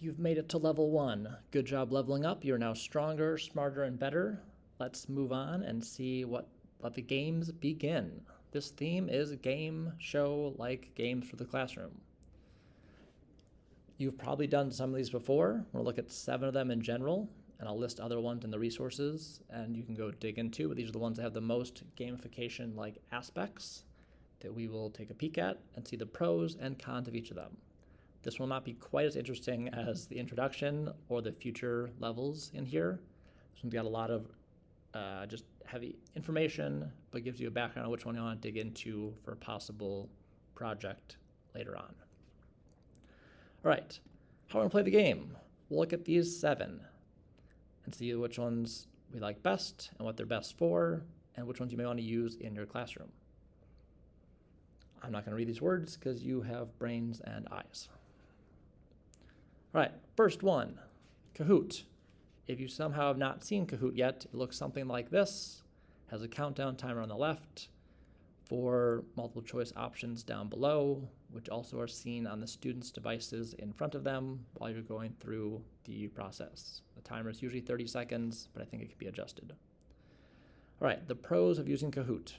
You've made it to level 1. Good job leveling up. You're now stronger, smarter, and better. Let's move on and see let the games begin. This theme is game show like games for the classroom. You've probably done some of these before. We'll look at 7 of them in general, and I'll list other ones in the resources, and you can go dig into, but these are the ones that have the most gamification-like aspects that we will take a peek at and see the pros and cons of each of them. This will not be quite as interesting as the introduction or the future levels in here. This one's got a lot of just heavy information, but gives you a background on which one you want to dig into for a possible project later on. All right, how are we going to play the game? We'll look at these 7 and see which ones we like best and what they're best for, and which ones you may want to use in your classroom. I'm not going to read these words because you have brains and eyes. All right, first one, Kahoot. If you somehow have not seen Kahoot yet, it looks something like this. Has a countdown timer on the left, 4 multiple choice options down below, which also are seen on the students' devices in front of them while you're going through the process. The timer is usually 30 seconds, but I think it can be adjusted. All right, the pros of using Kahoot.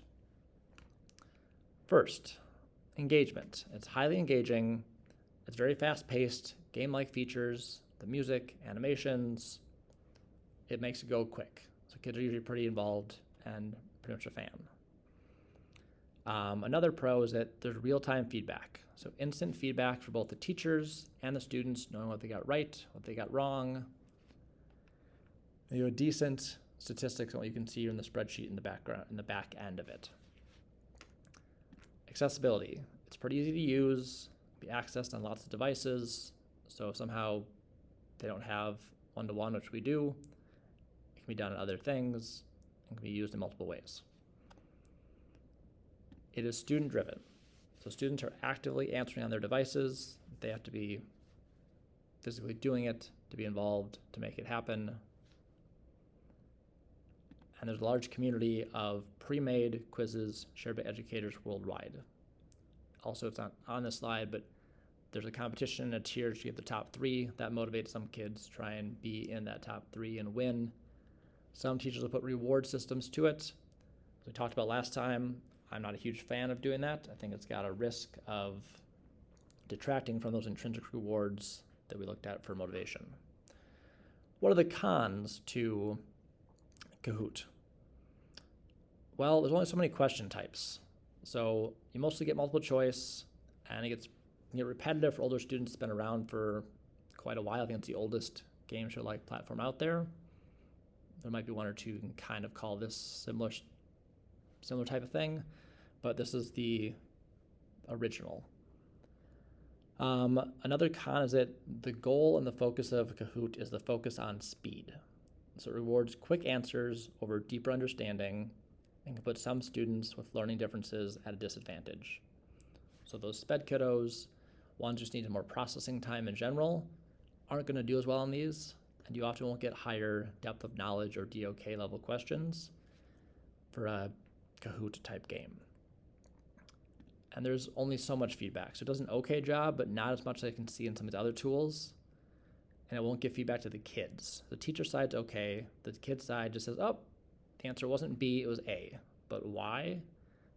First, engagement. It's highly engaging. It's very fast-paced, game-like features, the music, animations. It makes it go quick. So kids are usually pretty involved and pretty much a fan. Another pro is that there's real-time feedback. So instant feedback for both the teachers and the students, knowing what they got right, what they got wrong. And you have decent statistics on what you can see in the spreadsheet in the background, in the back end of it. Accessibility. It's pretty easy to use, be accessed on lots of devices. So if somehow they don't have one-to-one, which we do, it can be done on other things and can be used in multiple ways. It is student-driven. So students are actively answering on their devices. They have to be physically doing it to be involved, to make it happen. And there's a large community of pre-made quizzes shared by educators worldwide. Also, it's not on this slide, but there's a competition, a tier to get the top 3. That motivates some kids to try and be in that top 3 and win. Some teachers will put reward systems to it. As we talked about last time, I'm not a huge fan of doing that. I think it's got a risk of detracting from those intrinsic rewards that we looked at for motivation. What are the cons to Kahoot? Well, there's only so many question types. So you mostly get multiple choice, and it gets repetitive for older students. It's been around for quite a while. I think it's the oldest game show-like platform out there. There might be 1 or 2 you can kind of call this similar type of thing, but this is the original. Another con is that the goal and the focus of Kahoot is the focus on speed. So it rewards quick answers over deeper understanding and can put some students with learning differences at a disadvantage. So those sped kiddos, ones just need more processing time in general, aren't going to do as well on these, and you often won't get higher depth of knowledge or DOK level questions for a Kahoot type game. And there's only so much feedback. So it does an okay job, but not as much as I can see in some of the other tools. And it won't give feedback to the kids. The teacher side's okay. The kid side just says, oh, the answer wasn't B, it was A. But why?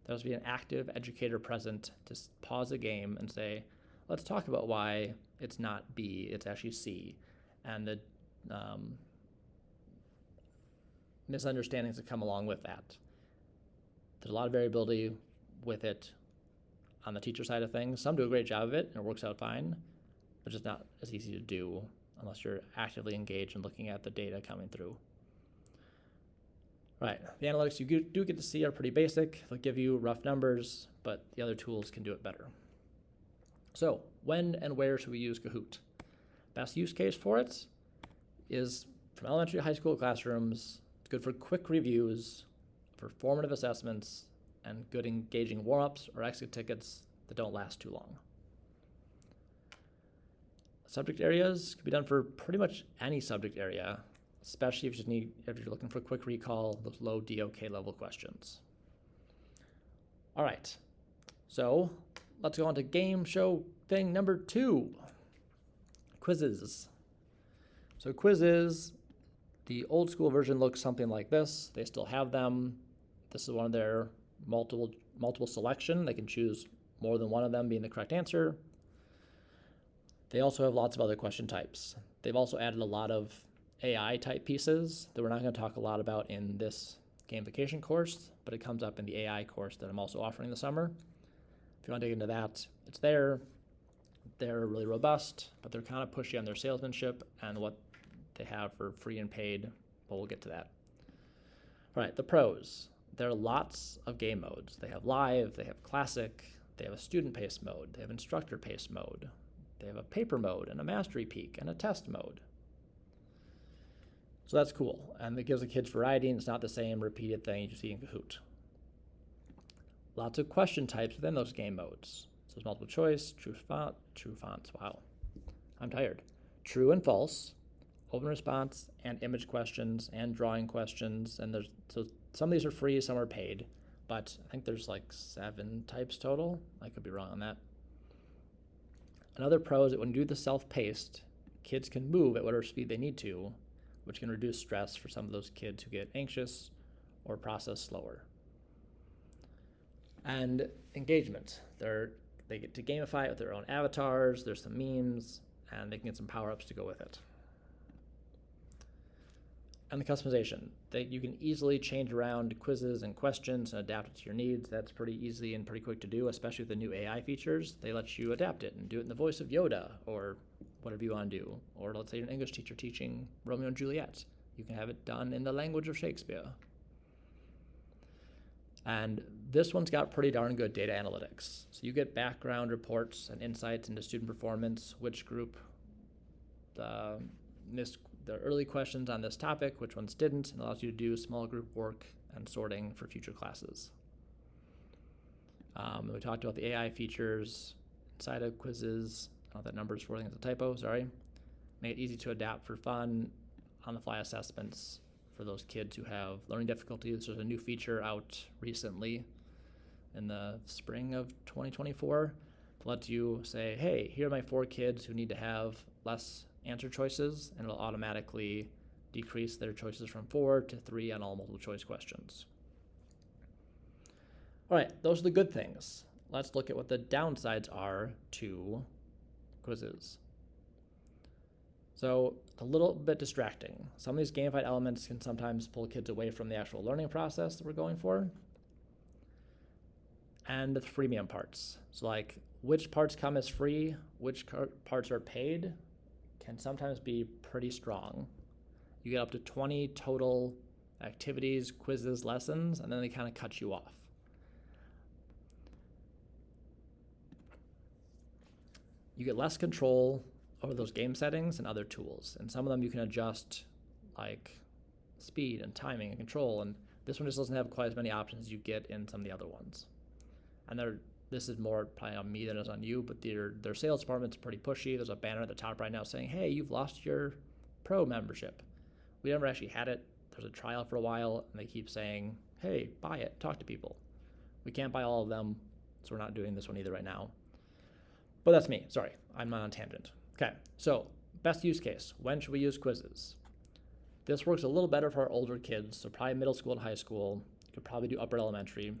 There has to be an active educator present to pause the game and say, let's talk about why it's not B, it's actually C. And the misunderstandings that come along with that. There's a lot of variability with it on the teacher side of things. Some do a great job of it, and it works out fine, but it's not as easy to do unless you're actively engaged in looking at the data coming through. Right, the analytics you do get to see are pretty basic. They'll give you rough numbers, but the other tools can do it better. So, when and where should we use Kahoot? Best use case for it is from elementary to high school classrooms. It's good for quick reviews, for formative assessments, and good engaging warm-ups or exit tickets that don't last too long. Subject areas can be done for pretty much any subject area, especially if you're looking for quick recall, those low DOK level questions. All right, so let's go on to game show thing number 2, Quizizz. So Quizizz, the old school version looks something like this. They still have them. This is one of their multiple selection. They can choose more than one of them being the correct answer. They also have lots of other question types. They've also added a lot of AI type pieces that we're not going to talk a lot about in this gamification course, but it comes up in the AI course that I'm also offering this summer. If you want to dig into that, it's there. They're really robust, but they're kind of pushy on their salesmanship and what they have for free and paid, but we'll get to that. All right, the pros. There are lots of game modes. They have live, they have classic, they have a student-paced mode, they have instructor-paced mode, they have a paper mode and a mastery peak and a test mode. So that's cool, and it gives the kids variety, and it's not the same repeated thing you see in Kahoot. Lots of question types within those game modes. So there's multiple choice, true fonts, wow, I'm tired. True and false, open response, and image questions, and drawing questions, and so some of these are free, some are paid, but I think there's like 7 types total. I could be wrong on that. Another pro is that when you do the self-paced, kids can move at whatever speed they need to, which can reduce stress for some of those kids who get anxious or process slower. And engagement. They get to gamify it with their own avatars, there's some memes, and they can get some power-ups to go with it. And the customization. You can easily change around quizzes and questions and adapt it to your needs. That's pretty easy and pretty quick to do, especially with the new AI features. They let you adapt it and do it in the voice of Yoda or whatever you want to do. Or let's say you're an English teacher teaching Romeo and Juliet. You can have it done in the language of Shakespeare. And this one's got pretty darn good data analytics. So you get background reports and insights into student performance, which group the early questions on this topic, which ones didn't, and allows you to do small group work and sorting for future classes. We talked about the AI features inside of Quizizz. I don't know if that number is 4, I think it's a typo, sorry. Make it easy to adapt for fun, on-the-fly assessments for those kids who have learning difficulties. There's a new feature out recently in the spring of 2024 to let you say, hey, here are my 4 kids who need to have less answer choices, and it'll automatically decrease their choices from 4 to 3 on all multiple choice questions. All right, those are the good things. Let's look at what the downsides are to Quizizz. So a little bit distracting. Some of these gamified elements can sometimes pull kids away from the actual learning process that we're going for. And the freemium parts. So like which parts come as free, which parts are paid, can sometimes be pretty strong. You get up to 20 total activities, quizzes, lessons, and then they kind of cut you off. You get less control over those game settings and other tools. And some of them you can adjust like speed and timing and control. And this one just doesn't have quite as many options as you get in some of the other ones. And this is more probably on me than it is on you, but their sales department's pretty pushy. There's a banner at the top right now saying, hey, you've lost your pro membership. We never actually had it. There's a trial for a while, and they keep saying, hey, buy it, talk to people. We can't buy all of them, so we're not doing this one either right now. But that's me, sorry, I'm not on tangent. Okay, so best use case, when should we use Quizizz? This works a little better for our older kids, so probably middle school and high school. You could probably do upper elementary.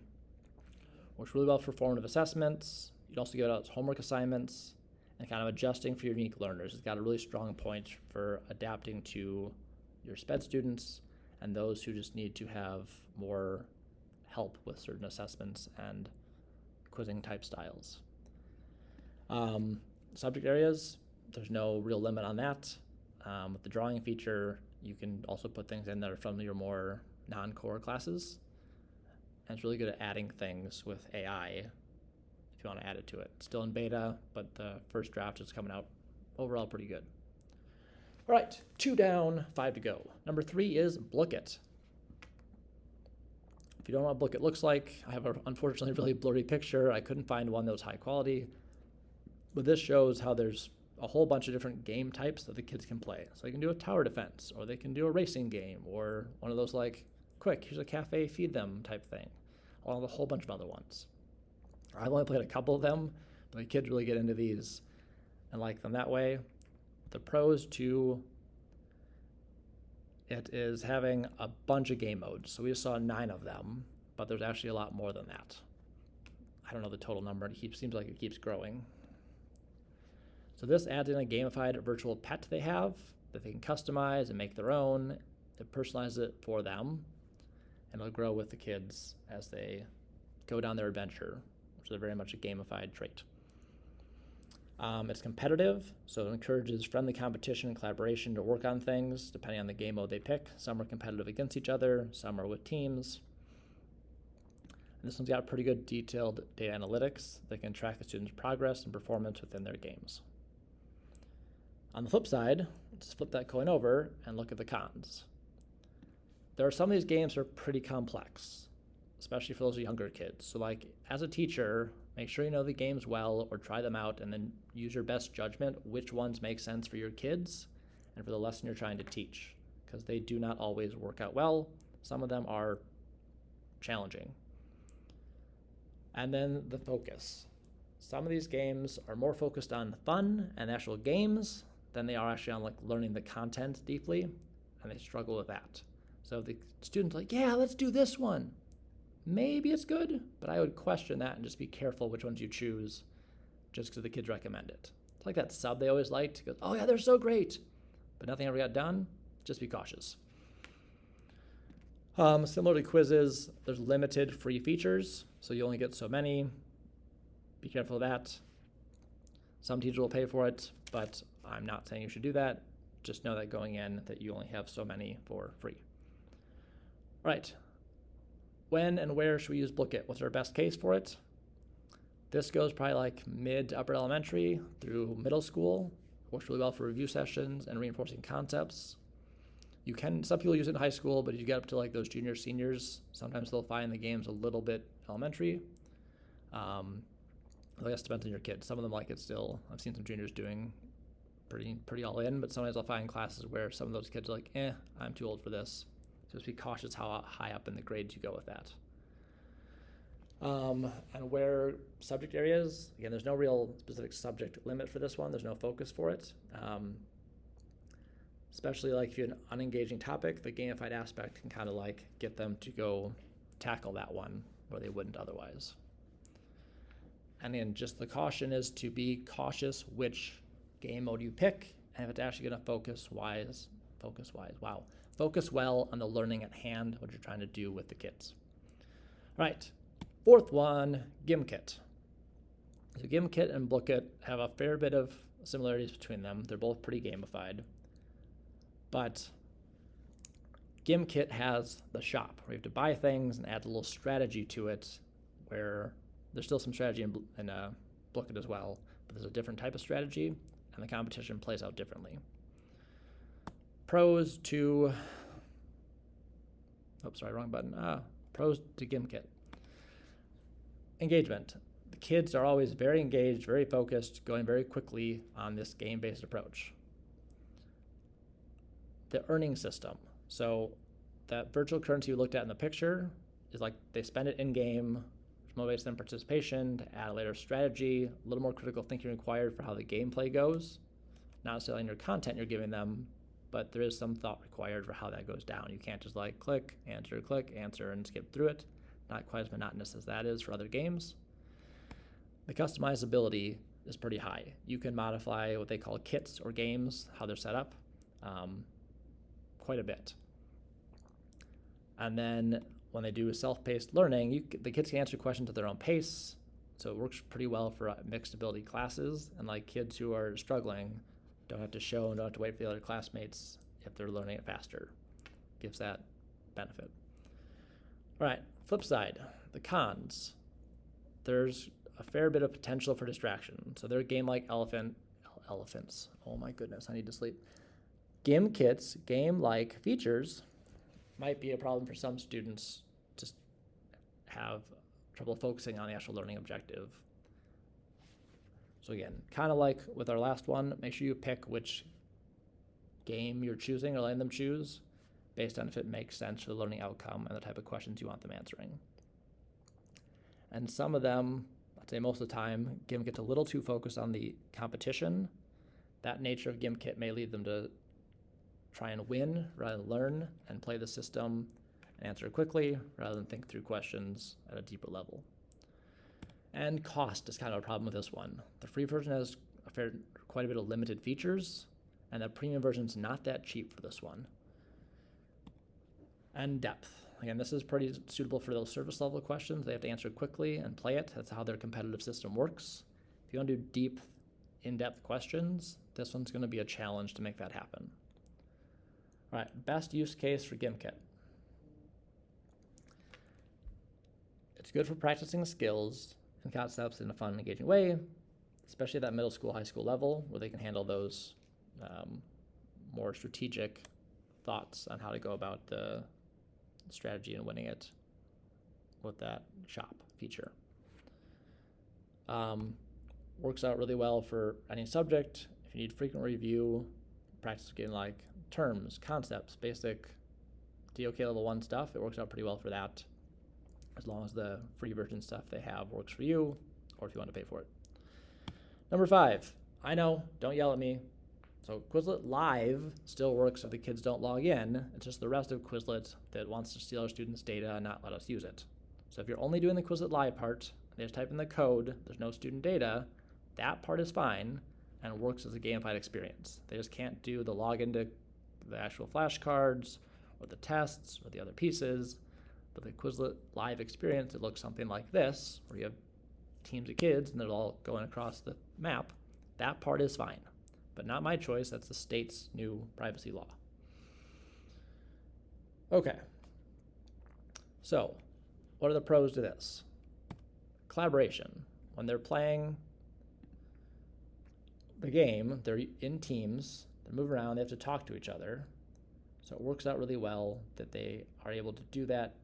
Works really well for formative assessments. You'd also give out homework assignments and kind of adjusting for your unique learners. It's got a really strong point for adapting to your SPED students and those who just need to have more help with certain assessments and quizzing type styles. Subject areas, there's no real limit on that. With the drawing feature, you can also put things in that are from your more non-core classes. And it's really good at adding things with AI if you want to add it to it. It's still in beta, but the first draft is coming out overall pretty good. All right, 2 down, 5 to go. Number 3 is Book It. If you don't know what Book It looks like, I have an unfortunately really blurry picture. I couldn't find one that was high quality. But this shows how there's a whole bunch of different game types that the kids can play. So they can do a tower defense, or they can do a racing game, or one of those like, quick, here's a cafe, feed them type thing, along with a whole bunch of other ones. I've only played a couple of them, but the kids really get into these and like them that way. The pros to It is having a bunch of game modes. So we just saw 9 of them, but there's actually a lot more than that. I don't know the total number. It seems like it keeps growing. So this adds in a gamified virtual pet they have that they can customize and make their own. It personalizes it for them, and it'll grow with the kids as they go down their adventure, which is very much a gamified trait. It's competitive, so it encourages friendly competition and collaboration to work on things depending on the game mode they pick. Some are competitive against each other, some are with teams. And this one's got pretty good detailed data analytics that can track the students' progress and performance within their games. On the flip side, let's flip that coin over and look at the cons. There are some of these games that are pretty complex, especially for those younger kids. So like as a teacher, make sure you know the games well or try them out and then use your best judgment which ones make sense for your kids and for the lesson you're trying to teach, because they do not always work out well. Some of them are challenging. And then the focus. Some of these games are more focused on fun and actual games than they are actually on like learning the content deeply, and they struggle with that. So the student's like, yeah, let's do this one. Maybe it's good, but I would question that and just be careful which ones you choose just because the kids recommend it. It's like that sub they always liked. It goes, oh yeah, they're so great, but nothing ever got done. Just be cautious. Similar to Quizizz, there's limited free features, so you only get so many. Be careful of that. Some teachers will pay for it, but I'm not saying you should do that. Just know that going in that you only have so many for free. All right. When and where should we use Book It? What's our best case for it? This goes probably like mid to upper elementary through middle school. Works really well for review sessions and reinforcing concepts. Some people use it in high school, but if you get up to like those juniors, seniors, sometimes they'll find the games a little bit elementary. I guess it depends on your kid. Some of them like it still. I've seen some juniors doing pretty all in, but sometimes I'll find classes where some of those kids are like, I'm too old for this. So just be cautious how high up in the grades you go with that. And where subject areas, again, there's no real specific subject limit for this one. There's no focus for it. Especially like if you have an unengaging topic, the gamified aspect can kind of like get them to go tackle that one where they wouldn't otherwise. And then just the caution is to be cautious which game mode you pick, and if it's actually going to focus well on the learning at hand, what you're trying to do with the kids. All right, fourth one, GimKit. So GimKit and Bookit have a fair bit of similarities between them. They're both pretty gamified. But GimKit has the shop where you have to buy things and add a little strategy to it, where there's still some strategy in Bookit as well, but there's a different type of strategy, and the competition plays out differently. Pros to GimKit. Engagement. The kids are always very engaged, very focused, going very quickly on this game-based approach. The earning system. So that virtual currency we looked at in the picture is like they spend it in-game, which motivates them participation, to add a later strategy, a little more critical thinking required for how the gameplay goes. Not necessarily in your content you're giving them, but there is some thought required for how that goes down. You can't just like click, answer, and skip through it. Not quite as monotonous as that is for other games. The customizability is pretty high. You can modify what they call kits or games, how they're set up, quite a bit. And then when they do self-paced learning, the kids can answer questions at their own pace, so it works pretty well for mixed ability classes, and like kids who are struggling don't have to show and don't have to wait for the other classmates if they're learning it faster. Gives that benefit. All right, flip side, the cons. There's a fair bit of potential for distraction. So they're game-like elephants. Oh my goodness, I need to sleep. GimKit's game-like features might be a problem for some students to have trouble focusing on the actual learning objective. So again, kind of like with our last one, make sure you pick which game you're choosing or letting them choose based on if it makes sense for the learning outcome and the type of questions you want them answering. And some of them, I'd say most of the time, GimKit's a little too focused on the competition. That nature of GimKit may lead them to try and win rather than learn, and play the system and answer quickly rather than think through questions at a deeper level. And cost is kind of a problem with this one. The free version has quite a bit of limited features, and the premium version is not that cheap for this one. And depth. Again, this is pretty suitable for those surface level questions. They have to answer quickly and play it. That's how their competitive system works. If you want to do deep, in-depth questions, this one's going to be a challenge to make that happen. All right, best use case for GimKit. It's good for practicing skills and concepts in a fun, engaging way, especially at that middle school, high school level where they can handle those more strategic thoughts on how to go about the strategy and winning it with that shop feature. Works out really well for any subject. If you need frequent review, practice getting like terms, concepts, basic DOK level 1 stuff, it works out pretty well for that, as long as the free version stuff they have works for you, or if you want to pay for it. Number 5, I know, don't yell at me. So Quizlet Live still works if the kids don't log in. It's just the rest of Quizlet that wants to steal our students' data and not let us use it. So if you're only doing the Quizlet Live part, they just type in the code, there's no student data, that part is fine and works as a gamified experience. They just can't do the login to the actual flashcards or the tests or the other pieces. But the Quizlet Live experience, it looks something like this, where you have teams of kids and they're all going across the map. That part is fine, but not my choice. That's the state's new privacy law. Okay, so what are the pros to this? Collaboration. When they're playing the game, they're in teams, they move around, they have to talk to each other. So it works out really well that they are able to do that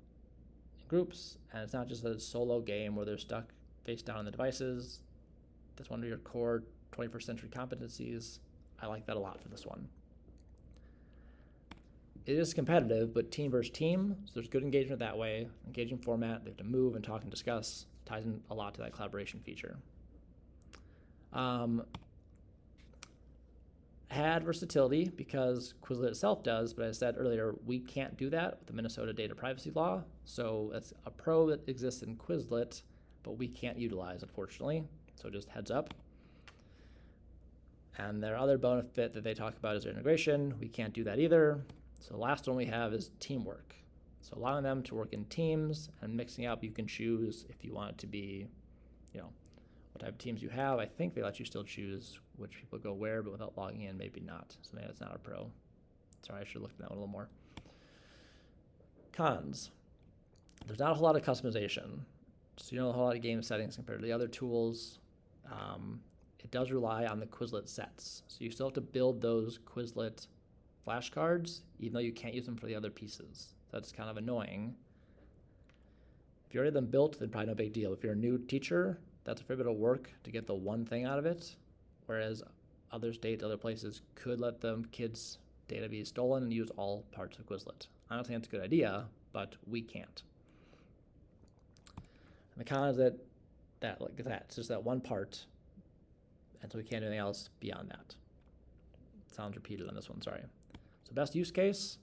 in groups, and it's not just a solo game where they're stuck face down on the devices. That's one of your core 21st century competencies. I like that a lot for this one. It is competitive, but team versus team, so there's good engagement that way. Engaging format, they have to move and talk and discuss. Ties in a lot to that collaboration feature. Had versatility because Quizlet itself does, but as I said earlier, we can't do that with the Minnesota data privacy law. So it's a pro that exists in Quizlet, but we can't utilize, unfortunately. So just heads up. And their other benefit that they talk about is their integration. We can't do that either. So the last one we have is teamwork. So allowing them to work in teams and mixing up, you can choose if you want it to be, what type of teams you have. I think they let you still choose which people go where, but without logging in, maybe not. So maybe that's not a pro. Sorry, I should look at that one a little more. Cons. There's not a whole lot of customization. So you don't have a whole lot of game settings compared to the other tools. It does rely on the Quizlet sets. So you still have to build those Quizlet flashcards, even though you can't use them for the other pieces. That's kind of annoying. If you already have them built, then probably no big deal. If you're a new teacher, that's a fair bit of work to get the one thing out of it, whereas other states, other places could let the kids' data be stolen and use all parts of Quizlet. I don't think that's a good idea, but we can't. And the con is that it's just that one part, and so we can't do anything else beyond that. Sounds repeated on this one, sorry. So best use case,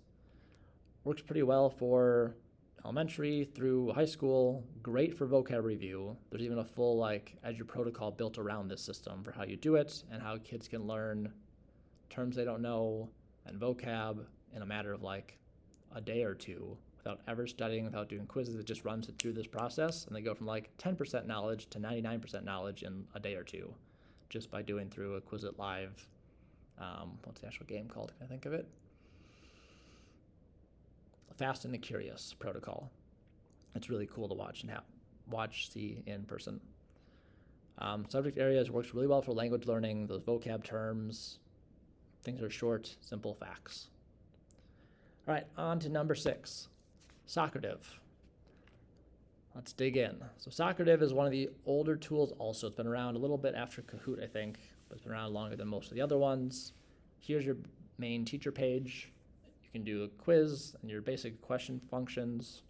works pretty well for elementary through high school, great for vocab review. There's even a full Azure protocol built around this system for how you do it and how kids can learn terms they don't know and vocab in a matter of a day or two without ever studying, without doing quizzes. It just runs it through this process, and they go from 10% knowledge to 99% knowledge in a day or two just by doing through a Quizlet Live. What's the actual game called? Can I think of it? Fast and the Curious protocol. It's really cool to watch and see in person. Subject areas works really well for language learning, those vocab terms. Things are short, simple facts. All right, on to number 6, Socrative. Let's dig in. So Socrative is one of the older tools also. It's been around a little bit after Kahoot, I think, but it's been around longer than most of the other ones. Here's your main teacher page. You can do a quiz and your basic question functions.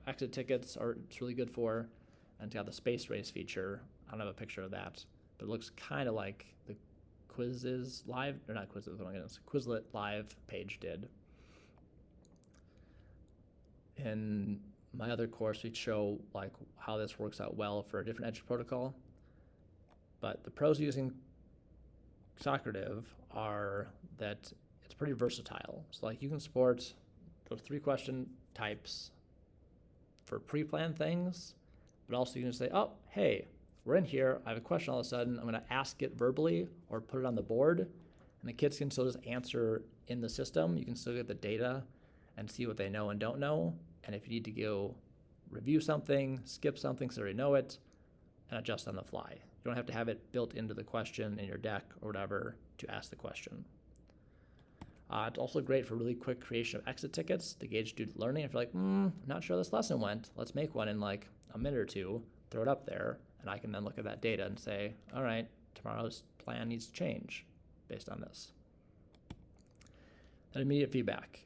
Exit tickets it's really good for. And it's got the space race feature. I don't have a picture of that, but it looks kind of like the Quizizz Live, or not Quizizz, oh my goodness, Quizlet Live page did. In my other course, we'd show like how this works out well for a different edge protocol. But the pros of using Socrative are that it's pretty versatile. So like you can support those 3 question types for pre-planned things, but also you can say, oh, hey, we're in here, I have a question all of a sudden, I'm gonna ask it verbally or put it on the board, and the kids can still just answer in the system. You can still get the data and see what they know and don't know. And if you need to go review something, skip something so they already know it, and adjust on the fly. You don't have to have it built into the question in your deck or whatever to ask the question. It's also great for really quick creation of exit tickets to gauge student learning. If you're like, not sure this lesson went, let's make one in like a minute or 2, throw it up there, and I can then look at that data and say, all right, tomorrow's plan needs to change based on this. And immediate feedback.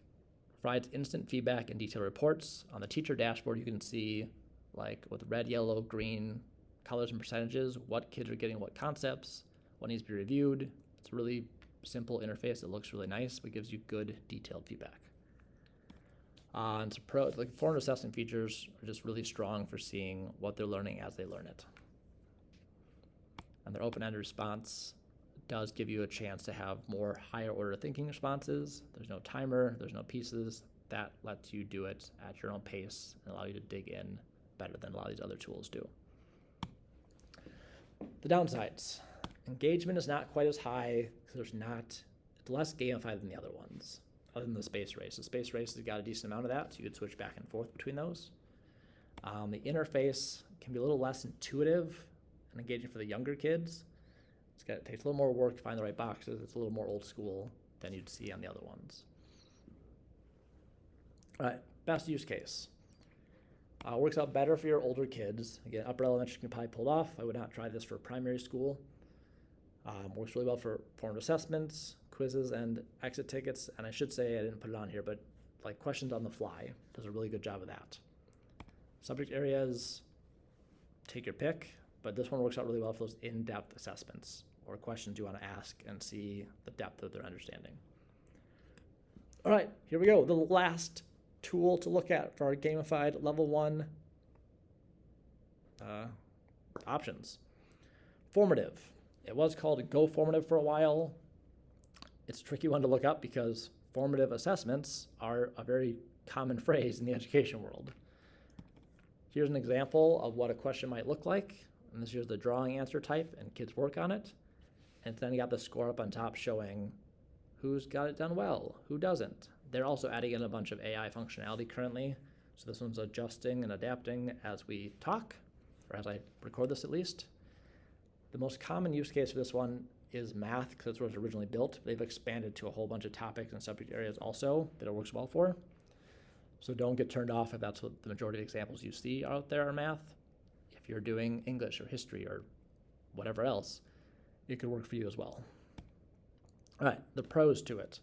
Provides instant feedback and detailed reports. On the teacher dashboard, you can see like with red, yellow, green colors and percentages, what kids are getting what concepts, what needs to be reviewed. It's a really simple interface. It looks really nice, but gives you good detailed feedback. And so like formative assessment features are just really strong for seeing what they're learning as they learn it. And their open-ended response does give you a chance to have more higher order thinking responses. There's no timer, there's no pieces. That lets you do it at your own pace and allow you to dig in better than a lot of these other tools do. The downsides. Engagement is not quite as high because it's less gamified than the other ones, other than the space race. The space race has got a decent amount of that, so you could switch back and forth between those. The interface can be a little less intuitive and engaging for the younger kids. It takes a little more work to find the right boxes. It's a little more old school than you'd see on the other ones. All right, best use case. Works out better for your older kids. Again, upper elementary can probably pull it off. I would not try this for primary school. Works really well for formative assessments, quizzes, and exit tickets. And I should say, I didn't put it on here, but like questions on the fly does a really good job of that. Subject areas, take your pick, but this one works out really well for those in-depth assessments or questions you want to ask and see the depth of their understanding. All right, here we go. The last tool to look at for our gamified level 1 options. Formative. It was called Go Formative for a while. It's a tricky one to look up because formative assessments are a very common phrase in the education world. Here's an example of what a question might look like. And this here's the drawing answer type, and kids work on it. And then you got the score up on top showing who's got it done well, who doesn't. They're also adding in a bunch of AI functionality currently. So this one's adjusting and adapting as we talk, or as I record this at least. The most common use case for this one is math, because that's where it was originally built. They've expanded to a whole bunch of topics and subject areas also that it works well for. So don't get turned off if that's what the majority of examples you see out there are math. If you're doing English or history or whatever else, it could work for you as well. All right, the pros to it.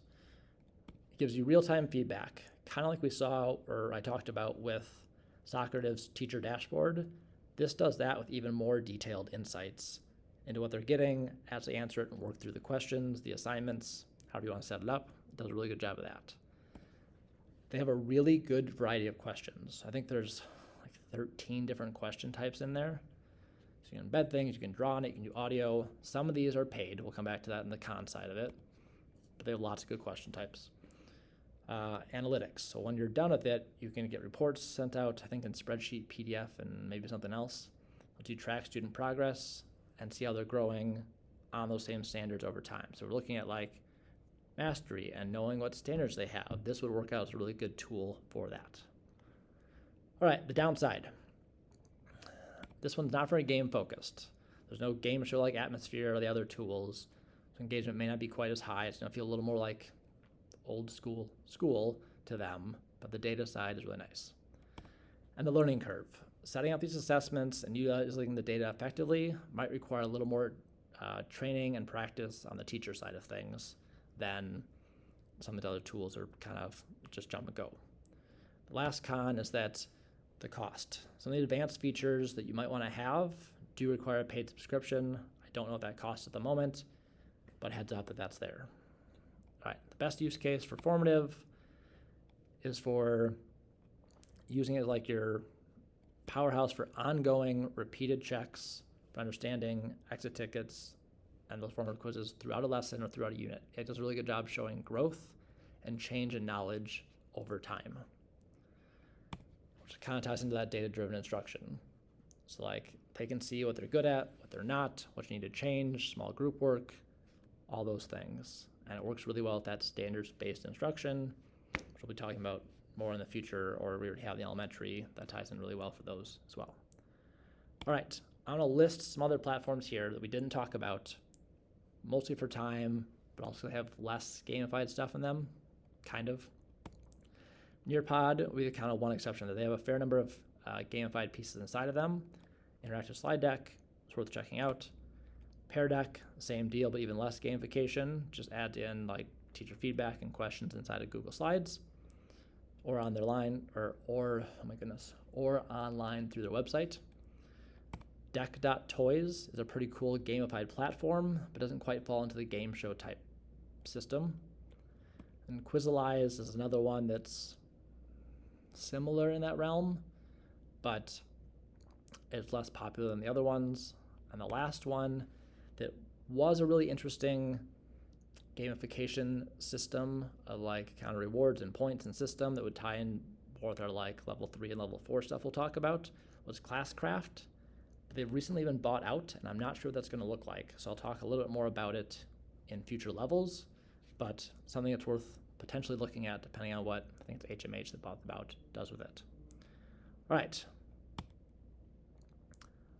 It gives you real-time feedback, kind of like we saw or I talked about with Socrative's teacher dashboard. This does that with even more detailed insights into what they're getting as they answer it and work through the questions, the assignments, however you want to set it up. It does a really good job of that. They have a really good variety of questions. I think there's like 13 different question types in there. So you can embed things, you can draw on it, you can do audio. Some of these are paid. We'll come back to that in the con side of it. But they have lots of good question types. Analytics. So when you're done with it, you can get reports sent out, I think in spreadsheet, PDF, and maybe something else. Let you track student progress and see how they're growing on those same standards over time. So we're looking at like mastery and knowing what standards they have. This would work out as a really good tool for that. All right, the downside. This one's not very game focused. There's no game show like atmosphere or the other tools. So engagement may not be quite as high. It's going to feel a little more like old school to them, but the data side is really nice. And the learning curve. Setting up these assessments and utilizing the data effectively might require a little more training and practice on the teacher side of things than some of the other tools are kind of just jump and go. The last con is that the cost. Some of the advanced features that you might want to have do require a paid subscription. I don't know what that costs at the moment. but heads up that that's there. All right, the best use case for formative is for using it like your powerhouse for ongoing repeated checks for understanding exit tickets and those formative quizzes throughout a lesson or throughout a unit. It does a really good job showing growth and change in knowledge over time, which kind of ties into that data-driven instruction. So like they can see what they're good at, what they're not, what you need to change, small group work, all those things. And it works really well with that standards-based instruction, which we'll be talking about more in the future, or we already have the elementary. That ties in really well for those as well. All right, I'm gonna list some other platforms here that we didn't talk about, mostly for time, but also have less gamified stuff in them, kind of. Nearpod, we kind of one exception that they have a fair number of gamified pieces inside of them. Interactive slide deck, it's worth checking out. Pear deck, same deal, but even less gamification. Just adds in like teacher feedback and questions inside of Google Slides, or on their line, or online through their website. Deck.toys is a pretty cool gamified platform, but doesn't quite fall into the game show type system. And Quizizz is another one that's similar in that realm, but it's less popular than the other ones. And the last one that was a really interesting gamification system of like kind of rewards and points and system that would tie in more with our like level 3 and level 4 stuff we'll talk about was Classcraft. They've recently been bought out, and I'm not sure what that's going to look like. So I'll talk a little bit more about it in future levels, but something that's worth potentially looking at depending on what I think it's HMH that bought them out does with it. All right.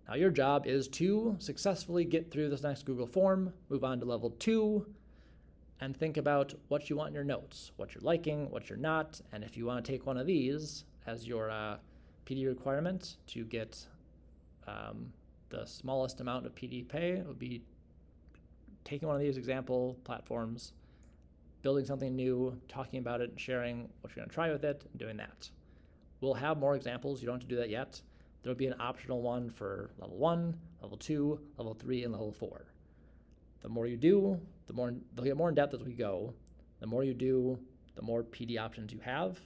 Now your job is to successfully get through this next Google form, move on to level 2, and think about what you want in your notes, what you're liking, what you're not, and if you want to take one of these as your PD requirement to get the smallest amount of PD pay, it would be taking one of these example platforms, building something new, talking about it, and sharing what you're going to try with it, and doing that. We'll have more examples. You don't have to do that yet. There'll be an optional one for level 1, level 2, level 3, and level 4. The more you do, the more they'll get more in depth as we go. The more you do, the more PD options you have.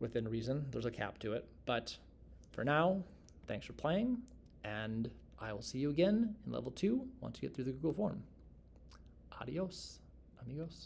Within reason, there's a cap to it. But for now, thanks for playing, and I will see you again in level 2 once you get through the Google form. Adios, amigos.